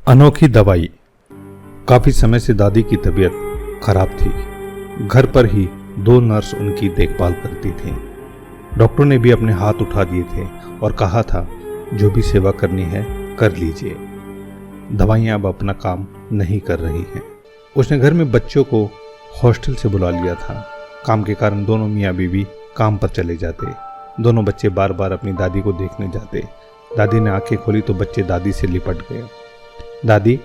अनोखी दवाई। काफी समय से दादी की तबीयत खराब थी। घर पर ही 2 नर्स उनकी देखभाल करती थीं। डॉक्टर ने भी अपने हाथ उठा दिए थे और कहा था जो भी सेवा करनी है कर लीजिए। दवाइयाँ अब अपना काम नहीं कर रही हैं। उसने घर में बच्चों को हॉस्टल से बुला लिया था। काम के कारण दोनों मियाँ बीवी काम पर चले जाते। दोनों बच्चे बार बार अपनी दादी को देखने जाते। दादी ने आंखें खोली तो बच्चे दादी से लिपट गए। दादी,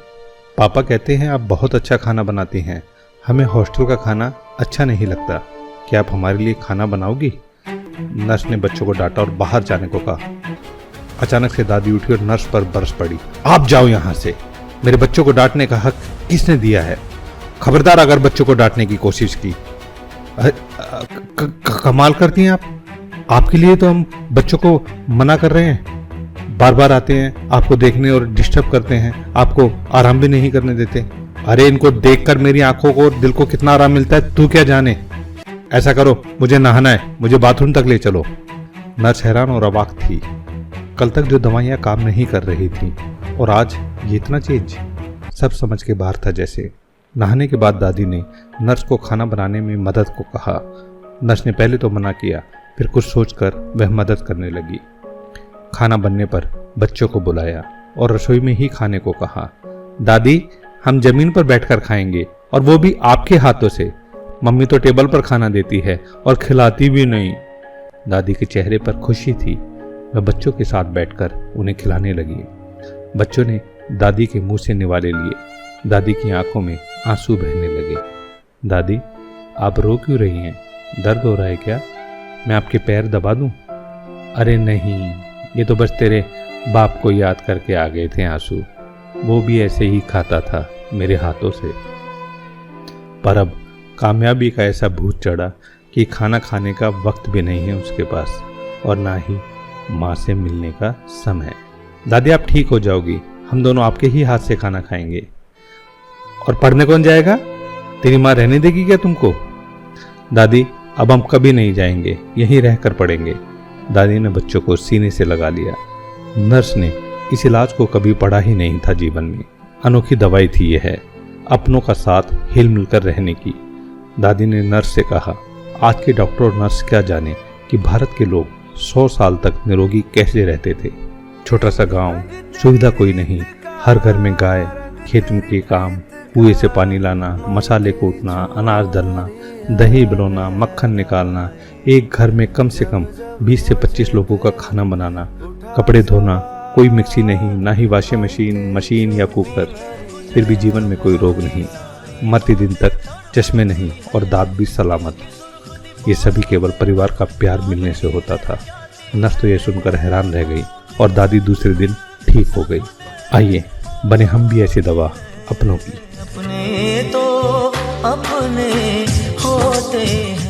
पापा कहते हैं आप बहुत अच्छा खाना बनाती हैं। हमें हॉस्टल का खाना अच्छा नहीं लगता। क्या आप हमारे लिए खाना बनाओगी? नर्स ने बच्चों को डांटा और बाहर जाने को कहा। अचानक से दादी उठी और नर्स पर बरस पड़ी। आप जाओ यहाँ से। मेरे बच्चों को डांटने का हक किसने दिया है? खबरदार अगर बच्चों को डांटने की कोशिश की। कमाल करती हैं आप। आपके लिए तो हम बच्चों को मना कर रहे हैं। बार बार आते हैं आपको देखने और डिस्टर्ब करते हैं। आपको आराम भी नहीं करने देते। अरे इनको देखकर मेरी आंखों को और दिल को कितना आराम मिलता है तू क्या जाने। ऐसा करो, मुझे नहाना है, मुझे बाथरूम तक ले चलो। नर्स हैरान और अवाक थी। कल तक जो दवाइयाँ काम नहीं कर रही थी और आज ये इतना चेंज। सब समझ के बाहर था जैसे। नहाने के बाद दादी ने नर्स को खाना बनाने में मदद को कहा। नर्स ने पहले तो मना किया, फिर कुछ सोचकर वह मदद करने लगी। खाना बनने पर बच्चों को बुलाया और रसोई में ही खाने को कहा। दादी, हम जमीन पर बैठकर खाएंगे और वो भी आपके हाथों से। मम्मी तो टेबल पर खाना देती है और खिलाती भी नहीं। दादी के चेहरे पर खुशी थी। वह बच्चों के साथ बैठकर उन्हें खिलाने लगी। बच्चों ने दादी के मुंह से निवाले लिए। दादी की आंखों में आंसू बहने लगे। दादी, आप रो क्यों रही हैं? दर्द हो रहा है क्या? मैं आपके पैर दबा दूं? अरे नहीं, ये तो बस तेरे बाप को याद करके आ गए थे आंसू। वो भी ऐसे ही खाता था मेरे हाथों से। पर अब कामयाबी का ऐसा भूत चढ़ा कि खाना खाने का वक्त भी नहीं है उसके पास और ना ही माँ से मिलने का समय। दादी, आप ठीक हो जाओगी। हम दोनों आपके ही हाथ से खाना खाएंगे। और पढ़ने कौन जाएगा? तेरी माँ रहने देगी क्या तुमको? दादी, अब हम कभी नहीं जाएंगे, यहीं रहकर पढ़ेंगे। दादी ने बच्चों को सीने से लगा लिया। नर्स ने इस इलाज को कभी पढ़ा ही नहीं था जीवन में। अनोखी दवाई थी यह, अपनों का साथ हिल मिलकर रहने की। दादी ने नर्स से कहा, आज के डॉक्टर और नर्स क्या जाने कि भारत के लोग 100 साल तक निरोगी कैसे रहते थे। छोटा सा गांव, सुविधा कोई नहीं, हर घर में गाय, खेत के काम, कुएं से पानी लाना, मसाले कूटना, अनाज दलना, दही बनोना, मक्खन निकालना, एक घर में कम से कम 20 से 25 लोगों का खाना बनाना, कपड़े धोना, कोई मिक्सी नहीं, ना ही वॉशिंग मशीन या कुकर। फिर भी जीवन में कोई रोग नहीं, मरते दिन तक चश्मे नहीं और दांत भी सलामत। ये सभी केवल परिवार का प्यार मिलने से होता था। नर्स तो ये सुनकर हैरान रह गई और दादी दूसरे दिन ठीक हो गई। आइए बने हम भी ऐसी दवा अपनों की। अपने तो अपने होते हैं।